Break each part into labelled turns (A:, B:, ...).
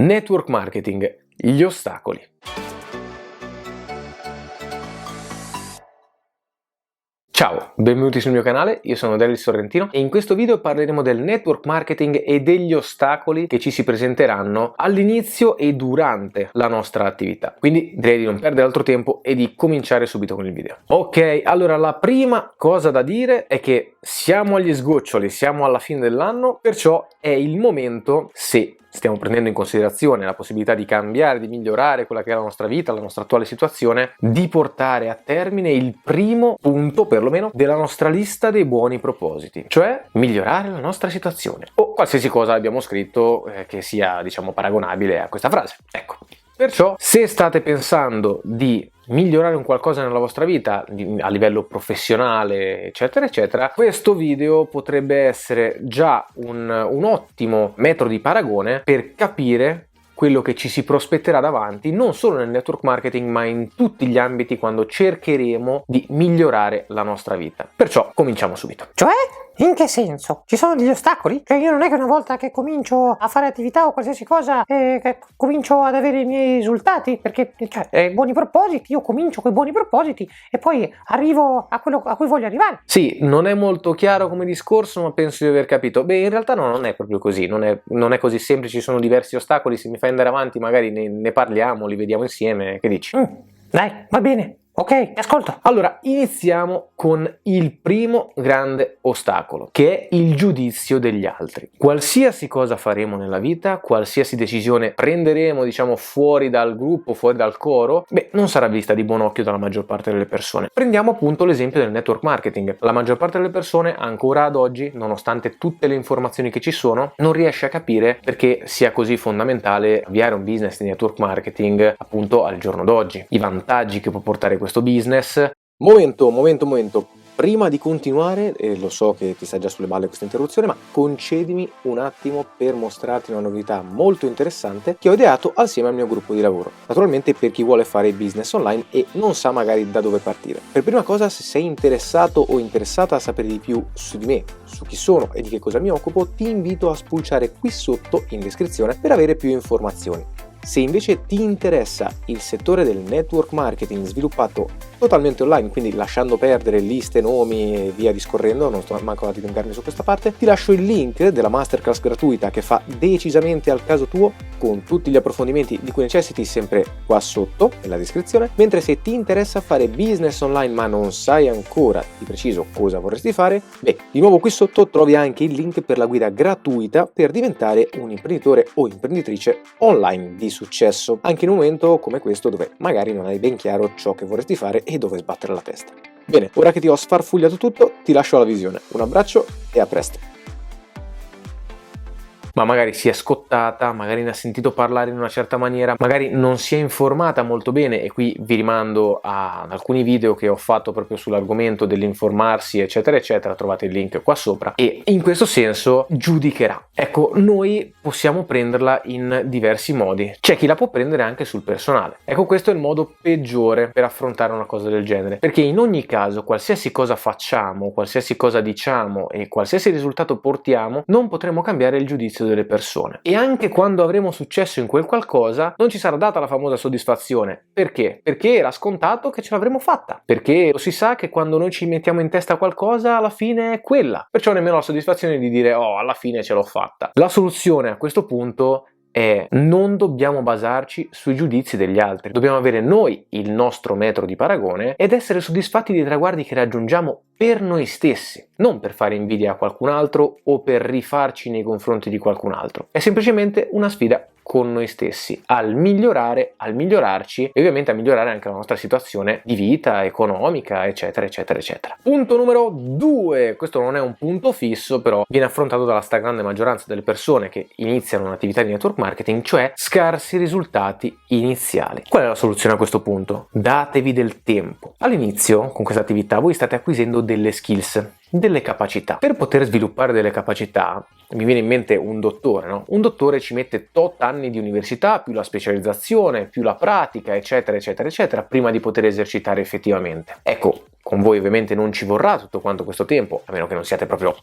A: Network marketing, gli ostacoli. Ciao, benvenuti sul mio canale, io sono Daryl Sorrentino e in questo video parleremo del network marketing e degli ostacoli che ci si presenteranno all'inizio e durante la nostra attività. Quindi direi di non perdere altro tempo e di cominciare subito con il video. Ok, allora la prima cosa da dire è che siamo agli sgoccioli, siamo alla fine dell'anno, perciò è il momento, se stiamo prendendo in considerazione la possibilità di cambiare, di migliorare quella che è la nostra vita, la nostra attuale situazione, di portare a termine il primo punto, perlomeno, della nostra lista dei buoni propositi, cioè migliorare la nostra situazione o qualsiasi cosa abbiamo scritto che sia, diciamo, paragonabile a questa frase. Ecco. Perciò, se state pensando di migliorare un qualcosa nella vostra vita a livello professionale, eccetera, eccetera, questo video potrebbe essere già un ottimo metodo di paragone per capire quello che ci si prospetterà davanti, non solo nel network marketing, ma in tutti gli ambiti quando cercheremo di migliorare la nostra vita. Perciò cominciamo subito.
B: Cioè? In che senso? Ci sono degli ostacoli? Cioè io non è che una volta che comincio a fare attività o qualsiasi cosa comincio ad avere i miei risultati, perché buoni propositi, io comincio con i buoni propositi e poi arrivo a quello a cui voglio arrivare.
A: Sì, non è molto chiaro come discorso, ma penso di aver capito. Beh, in realtà no, non è proprio così, non è così semplice, ci sono diversi ostacoli, se mi fai andare avanti magari ne parliamo, li vediamo insieme, che dici?
B: Dai, va bene. Ok, ascolto.
A: Allora, iniziamo con il primo grande ostacolo, che è il giudizio degli altri. Qualsiasi cosa faremo nella vita, qualsiasi decisione prenderemo, diciamo, fuori dal gruppo, fuori dal coro, non sarà vista di buon occhio dalla maggior parte delle persone. Prendiamo appunto l'esempio del network marketing. La maggior parte delle persone, ancora ad oggi, nonostante tutte le informazioni che ci sono, non riesce a capire perché sia così fondamentale avviare un business di network marketing appunto al giorno d'oggi. I vantaggi che può portare questo business. Momento. Prima di continuare, e lo so che ti sta già sulle balle questa interruzione, ma concedimi un attimo per mostrarti una novità molto interessante che ho ideato assieme al mio gruppo di lavoro. Naturalmente per chi vuole fare business online e non sa magari da dove partire. Per prima cosa, se sei interessato o interessata a sapere di più su di me, su chi sono e di che cosa mi occupo, ti invito a spulciare qui sotto in descrizione per avere più informazioni. Se invece ti interessa il settore del network marketing sviluppato totalmente online, quindi lasciando perdere liste, nomi e via discorrendo, non sto manco a dilungarmi su questa parte, ti lascio il link della masterclass gratuita che fa decisamente al caso tuo, con tutti gli approfondimenti di cui necessiti sempre qua sotto nella descrizione. Mentre se ti interessa fare business online ma non sai ancora di preciso cosa vorresti fare, di nuovo qui sotto trovi anche il link per la guida gratuita per diventare un imprenditore o imprenditrice online di successo, anche in un momento come questo dove magari non hai ben chiaro ciò che vorresti fare e dove sbattere la testa. Bene, ora che ti ho sfarfugliato tutto, ti lascio alla visione. Un abbraccio e a presto. Ma magari si è scottata, magari ne ha sentito parlare in una certa maniera, magari non si è informata molto bene, e qui vi rimando ad alcuni video che ho fatto proprio sull'argomento dell'informarsi, eccetera eccetera, trovate il link qua sopra, e in questo senso giudicherà. Ecco, noi possiamo prenderla in diversi modi. C'è chi la può prendere anche sul personale. Ecco, questo è il modo peggiore per affrontare una cosa del genere, perché in ogni caso qualsiasi cosa facciamo, qualsiasi cosa diciamo e qualsiasi risultato portiamo, non potremo cambiare il giudizio delle persone. E anche quando avremo successo in quel qualcosa non ci sarà data la famosa soddisfazione. Perché? Perché era scontato che ce l'avremmo fatta, perché si sa che quando noi ci mettiamo in testa qualcosa alla fine è quella, perciò nemmeno la soddisfazione di dire oh, alla fine ce l'ho fatta. La soluzione a questo punto è: non dobbiamo basarci sui giudizi degli altri, dobbiamo avere noi il nostro metro di paragone ed essere soddisfatti dei traguardi che raggiungiamo per noi stessi, non per fare invidia a qualcun altro o per rifarci nei confronti di qualcun altro. È semplicemente una sfida con noi stessi, al migliorare, al migliorarci e ovviamente a migliorare anche la nostra situazione di vita, economica, eccetera, eccetera, eccetera. Punto numero 2, questo non è un punto fisso, però viene affrontato dalla stragrande maggioranza delle persone che iniziano un'attività di network marketing, cioè scarsi risultati iniziali. Qual è la soluzione a questo punto? Datevi del tempo. All'inizio, con questa attività, voi state acquisendo delle skills, delle capacità. Per poter sviluppare delle capacità, mi viene in mente un dottore, no? Un dottore ci mette tot anni di università, più la specializzazione, più la pratica, eccetera, eccetera, eccetera, prima di poter esercitare effettivamente. Ecco, con voi ovviamente non ci vorrà tutto quanto questo tempo, a meno che non siate proprio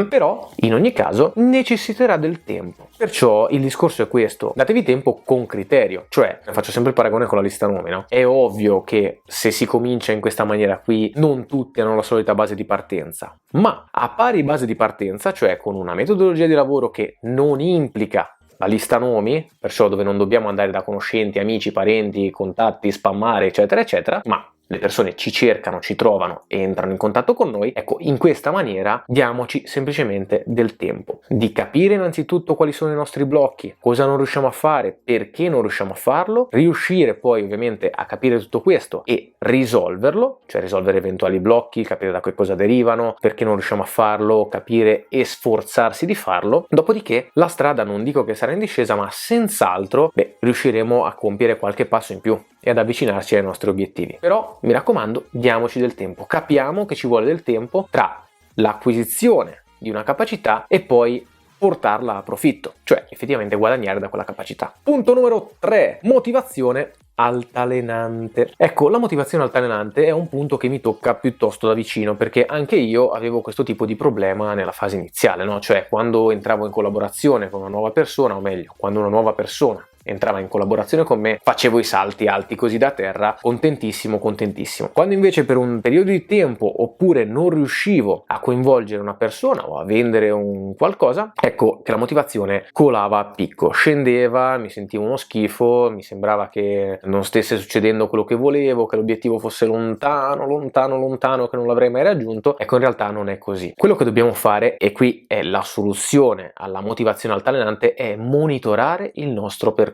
A: Però in ogni caso necessiterà del tempo. Perciò il discorso è questo: datevi tempo con criterio. Cioè, faccio sempre il paragone con la lista nomi, no? È ovvio che se si comincia in questa maniera qui non tutti hanno la solita base di partenza, ma a pari base di partenza, cioè con una metodologia di lavoro che non implica la lista nomi, perciò dove non dobbiamo andare da conoscenti, amici, parenti, contatti, spammare, eccetera, eccetera, ma le persone ci cercano, ci trovano e entrano in contatto con noi. Ecco, in questa maniera diamoci semplicemente del tempo di capire innanzitutto quali sono i nostri blocchi, cosa non riusciamo a fare, perché non riusciamo a farlo, riuscire poi ovviamente a capire tutto questo e risolverlo, cioè risolvere eventuali blocchi, capire da che cosa derivano, perché non riusciamo a farlo, capire e sforzarsi di farlo. Dopodiché la strada non dico che sarà in discesa, ma senz'altro riusciremo a compiere qualche passo in più e ad avvicinarci ai nostri obiettivi. Però mi raccomando, diamoci del tempo, capiamo che ci vuole del tempo tra l'acquisizione di una capacità e poi portarla a profitto, cioè effettivamente guadagnare da quella capacità. Punto numero 3, motivazione altalenante. Ecco, la motivazione altalenante è un punto che mi tocca piuttosto da vicino, perché anche io avevo questo tipo di problema nella fase iniziale, no? Cioè quando entravo in collaborazione con una nuova persona, o meglio, quando una nuova persona entrava in collaborazione con me, facevo i salti alti così da terra, contentissimo. Quando invece per un periodo di tempo oppure non riuscivo a coinvolgere una persona o a vendere un qualcosa, ecco che la motivazione colava a picco, scendeva, mi sentivo uno schifo, mi sembrava che non stesse succedendo quello che volevo, che l'obiettivo fosse lontano, che non l'avrei mai raggiunto. Ecco, in realtà non è così. Quello che dobbiamo fare, e qui è la soluzione alla motivazione altalenante, è monitorare il nostro percorso.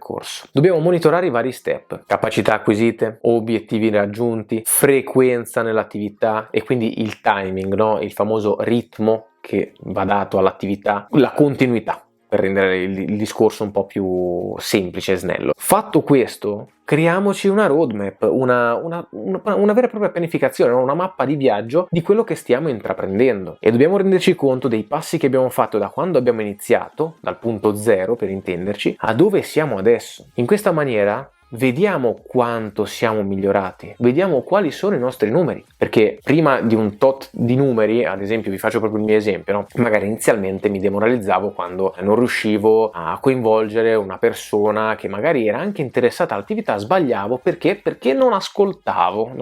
A: Dobbiamo monitorare i vari step: capacità acquisite, obiettivi raggiunti, frequenza nell'attività e quindi il timing, no? Il famoso ritmo che va dato all'attività, la continuità, per rendere il discorso un po' più semplice e snello. Fatto questo, creiamoci una roadmap, una vera e propria pianificazione, una mappa di viaggio di quello che stiamo intraprendendo, e dobbiamo renderci conto dei passi che abbiamo fatto da quando abbiamo iniziato, dal punto zero per intenderci, a dove siamo adesso. In questa maniera vediamo quanto siamo migliorati, vediamo quali sono i nostri numeri, perché prima di un tot di numeri, ad esempio vi faccio proprio il mio esempio, no? Magari inizialmente mi demoralizzavo quando non riuscivo a coinvolgere una persona che magari era anche interessata all'attività, sbagliavo perché non ascoltavo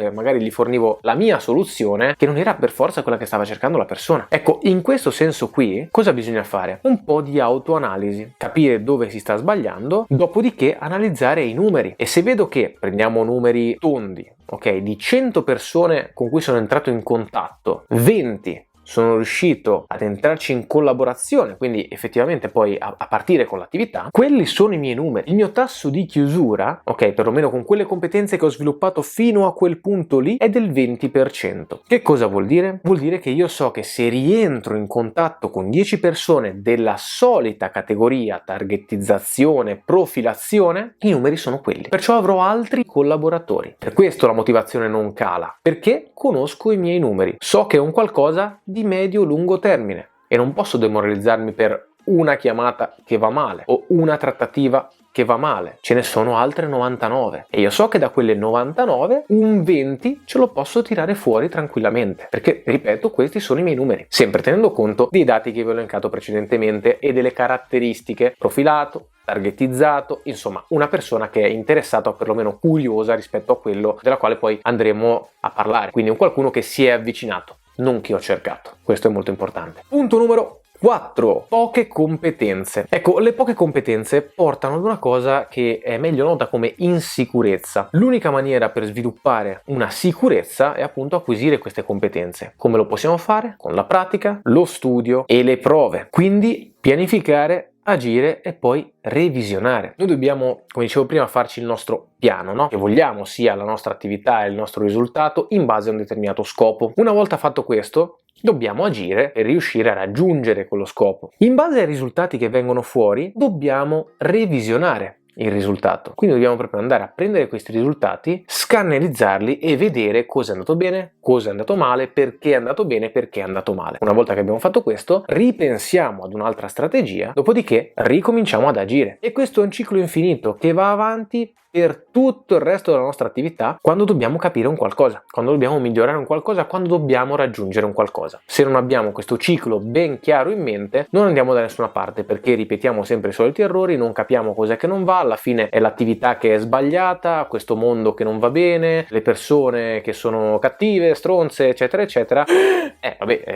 A: e magari gli fornivo la mia soluzione che non era per forza quella che stava cercando la persona. Ecco, in questo senso qui cosa bisogna fare? Un po' di autoanalisi, capire dove si sta sbagliando, dopodiché analizzare i numeri. E se vedo che, prendiamo numeri tondi, ok, di 100 persone con cui sono entrato in contatto, 20 sono riuscito ad entrarci in collaborazione, quindi effettivamente poi a partire con l'attività, quelli sono i miei numeri. Il mio tasso di chiusura, ok, perlomeno con quelle competenze che ho sviluppato fino a quel punto lì, è del 20%. Che cosa vuol dire? Vuol dire che io so che se rientro in contatto con 10 persone della solita categoria, targetizzazione, profilazione, i numeri sono quelli. Perciò avrò altri collaboratori. Per questo la motivazione non cala, perché conosco i miei numeri. So che è un qualcosa di medio-lungo termine e non posso demoralizzarmi per una chiamata che va male o una trattativa che va male. Ce ne sono altre 99 e io so che da quelle 99 un 20 ce lo posso tirare fuori tranquillamente, perché ripeto, questi sono i miei numeri, sempre tenendo conto dei dati che vi ho elencato precedentemente e delle caratteristiche: profilato, targetizzato, insomma una persona che è interessata o perlomeno curiosa rispetto a quello della quale poi andremo a parlare, quindi un qualcuno che si è avvicinato, non che ho cercato. Questo è molto importante. Punto numero 4. Poche competenze. Ecco, le poche competenze portano ad una cosa che è meglio nota come insicurezza. L'unica maniera per sviluppare una sicurezza è appunto acquisire queste competenze. Come lo possiamo fare? Con la pratica, lo studio e le prove. Quindi pianificare, agire e poi revisionare. Noi dobbiamo, come dicevo prima, farci il nostro piano, no? Che vogliamo sia la nostra attività e il nostro risultato in base a un determinato scopo. Una volta fatto questo, dobbiamo agire per riuscire a raggiungere quello scopo. In base ai risultati che vengono fuori, dobbiamo revisionare il risultato. Quindi dobbiamo proprio andare a prendere questi risultati, scannerizzarli e vedere cosa è andato bene, cosa è andato male, perché è andato bene, perché è andato male. Una volta che abbiamo fatto questo, ripensiamo ad un'altra strategia, dopodiché ricominciamo ad agire. E questo è un ciclo infinito che va avanti per tutto il resto della nostra attività quando dobbiamo capire un qualcosa, quando dobbiamo migliorare un qualcosa, quando dobbiamo raggiungere un qualcosa. Se non abbiamo questo ciclo ben chiaro in mente, non andiamo da nessuna parte, perché ripetiamo sempre i soliti errori, non capiamo cos'è che non va, alla fine è l'attività che è sbagliata, questo mondo che non va bene, le persone che sono cattive, stronze, eccetera eccetera.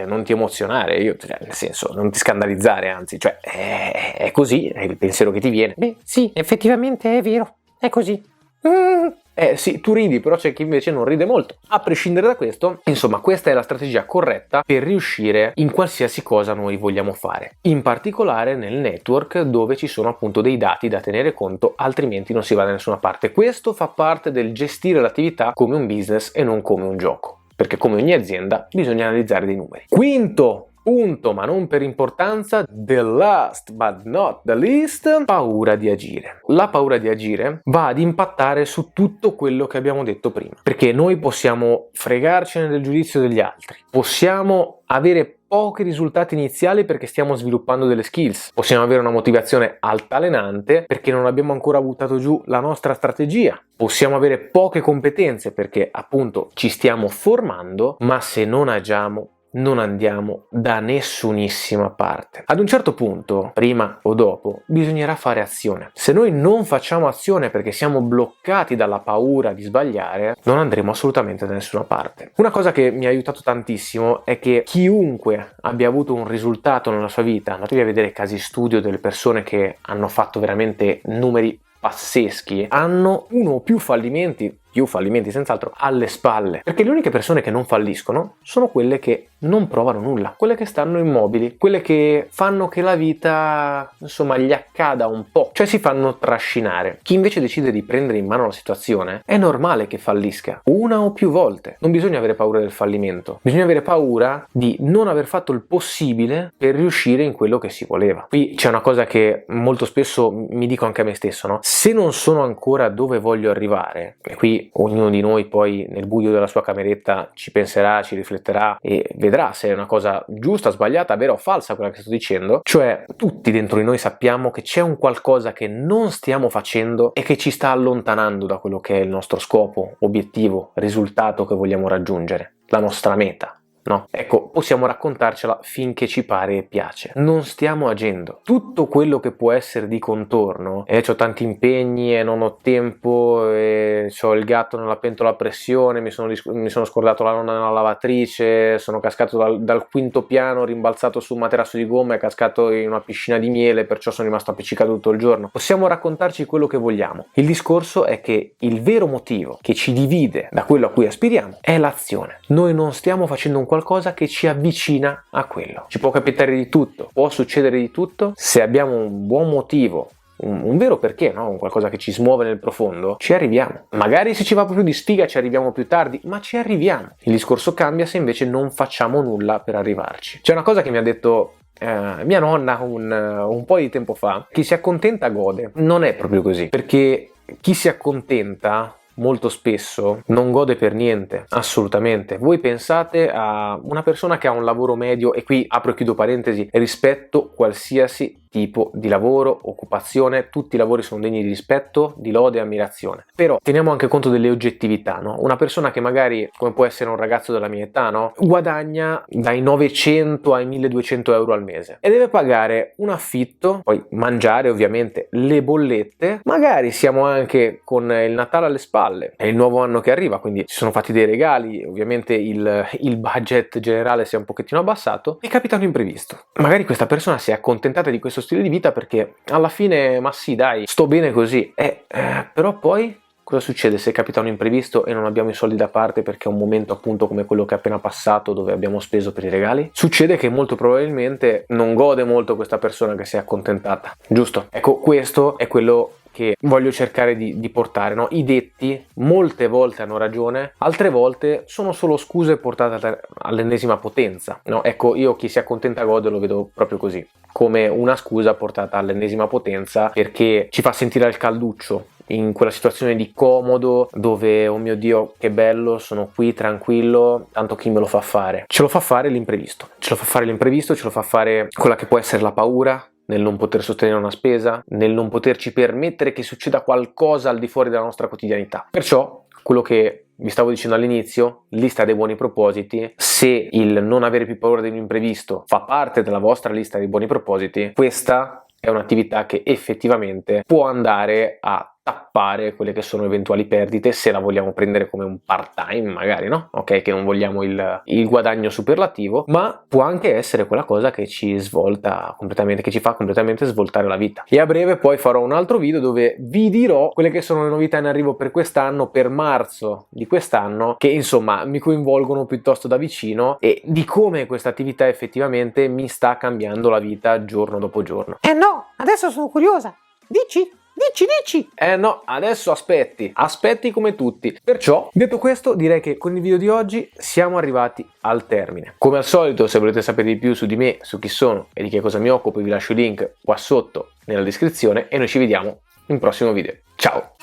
A: Non ti emozionare, nel senso, non ti scandalizzare, anzi, cioè è così, è il pensiero che ti viene.
B: Beh, sì, effettivamente è vero, è così.
A: Sì, tu ridi, però c'è chi invece non ride molto. A prescindere da questo, insomma, questa è la strategia corretta per riuscire in qualsiasi cosa noi vogliamo fare, in particolare nel network, dove ci sono appunto dei dati da tenere conto, altrimenti non si va da nessuna parte. Questo fa parte del gestire l'attività come un business e non come un gioco, perché come ogni azienda bisogna analizzare dei numeri. Quinto punto, ma non per importanza, the last but not the least, paura di agire. La paura di agire va ad impattare su tutto quello che abbiamo detto prima, perché noi possiamo fregarcene del giudizio degli altri, possiamo avere pochi risultati iniziali perché stiamo sviluppando delle skills, possiamo avere una motivazione altalenante perché non abbiamo ancora buttato giù la nostra strategia, possiamo avere poche competenze perché appunto ci stiamo formando, ma se non agiamo non andiamo da nessunissima parte. Ad un certo punto, prima o dopo, bisognerà fare azione. Se noi non facciamo azione perché siamo bloccati dalla paura di sbagliare, non andremo assolutamente da nessuna parte. Una cosa che mi ha aiutato tantissimo è che chiunque abbia avuto un risultato nella sua vita, andatevi a vedere casi studio delle persone che hanno fatto veramente numeri pazzeschi, hanno uno o più fallimenti senz'altro, alle spalle, perché le uniche persone che non falliscono sono quelle che non provano nulla, quelle che stanno immobili, quelle che fanno che la vita, insomma, gli accada un po', cioè si fanno trascinare. Chi invece decide di prendere in mano la situazione è normale che fallisca una o più volte. Non bisogna avere paura del fallimento, bisogna avere paura di non aver fatto il possibile per riuscire in quello che si voleva. Qui c'è una cosa che molto spesso mi dico anche a me stesso, no? Se non sono ancora dove voglio arrivare, e qui ognuno di noi poi nel buio della sua cameretta ci penserà, ci rifletterà e vedrà se è una cosa giusta, sbagliata, vera o falsa quella che sto dicendo, cioè tutti dentro di noi sappiamo che c'è un qualcosa che non stiamo facendo e che ci sta allontanando da quello che è il nostro scopo, obiettivo, risultato che vogliamo raggiungere, la nostra meta. No, ecco, possiamo raccontarcela finché ci pare e piace. Non stiamo agendo. Tutto quello che può essere di contorno, c'ho tanti impegni e non ho tempo, e c'ho il gatto nella pentola a pressione, mi sono scordato la nonna nella lavatrice, sono cascato dal quinto piano, rimbalzato su un materasso di gomma e cascato in una piscina di miele, perciò sono rimasto appiccicato tutto il giorno. Possiamo raccontarci quello che vogliamo. Il discorso è che il vero motivo che ci divide da quello a cui aspiriamo è l'azione. Noi non stiamo facendo un qualcosa che ci avvicina a quello. Ci può capitare di tutto, può succedere di tutto. Se abbiamo un buon motivo, un vero perché, no? Un qualcosa che ci smuove nel profondo, ci arriviamo. Magari se ci va proprio di sfiga ci arriviamo più tardi, ma ci arriviamo. Il discorso cambia se invece non facciamo nulla per arrivarci. C'è una cosa che mi ha detto mia nonna un po' di tempo fa: chi si accontenta gode. Non è proprio così, perché chi si accontenta molto spesso non gode per niente, assolutamente. Voi pensate a una persona che ha un lavoro medio, e qui apro e chiudo parentesi, rispetto qualsiasi tipo di lavoro, occupazione, tutti i lavori sono degni di rispetto, di lode e ammirazione. Però teniamo anche conto delle oggettività, no? Una persona che magari, come può essere un ragazzo della mia età, no? Guadagna dai 900 ai 1200 euro al mese e deve pagare un affitto, poi mangiare ovviamente, le bollette, magari siamo anche con il Natale alle spalle, è il nuovo anno che arriva, quindi ci sono fatti dei regali, ovviamente il budget generale si è un pochettino abbassato e capita un imprevisto. Magari questa persona si è accontentata di questo stile di vita perché alla fine, ma sì dai, sto bene così, però poi cosa succede se capita un imprevisto e non abbiamo i soldi da parte perché è un momento appunto come quello che è appena passato dove abbiamo speso per i regali? Succede che molto probabilmente non gode molto questa persona che si è accontentata, giusto? Ecco, questo è quello che voglio cercare di portare, no? I detti molte volte hanno ragione, altre volte sono solo scuse portate all'ennesima potenza, no? Ecco, io chi si accontenta gode lo vedo proprio così, come una scusa portata all'ennesima potenza perché ci fa sentire al calduccio in quella situazione di comodo dove, oh mio Dio, che bello, sono qui tranquillo, tanto chi me lo fa fare? Ce lo fa fare l'imprevisto, ce lo fa fare quella che può essere la paura, nel non poter sostenere una spesa, nel non poterci permettere che succeda qualcosa al di fuori della nostra quotidianità. Perciò, quello che vi stavo dicendo all'inizio, lista dei buoni propositi, se il non avere più paura dell'imprevisto fa parte della vostra lista dei buoni propositi, questa è un'attività che effettivamente può andare a tappare quelle che sono eventuali perdite, se la vogliamo prendere come un part-time magari, no? Ok, che non vogliamo il guadagno superlativo, ma può anche essere quella cosa che ci svolta completamente, che ci fa completamente svoltare la vita. E a breve poi farò un altro video dove vi dirò quelle che sono le novità in arrivo per quest'anno, per marzo di quest'anno, che insomma mi coinvolgono piuttosto da vicino, e di come questa attività effettivamente mi sta cambiando la vita giorno dopo giorno.
B: No, adesso sono curiosa. Dici? Dici!
A: No, adesso aspetti come tutti. Perciò, detto questo, direi che con il video di oggi siamo arrivati al termine. Come al solito, se volete sapere di più su di me, su chi sono e di che cosa mi occupo, vi lascio il link qua sotto nella descrizione e noi ci vediamo in un prossimo video. Ciao!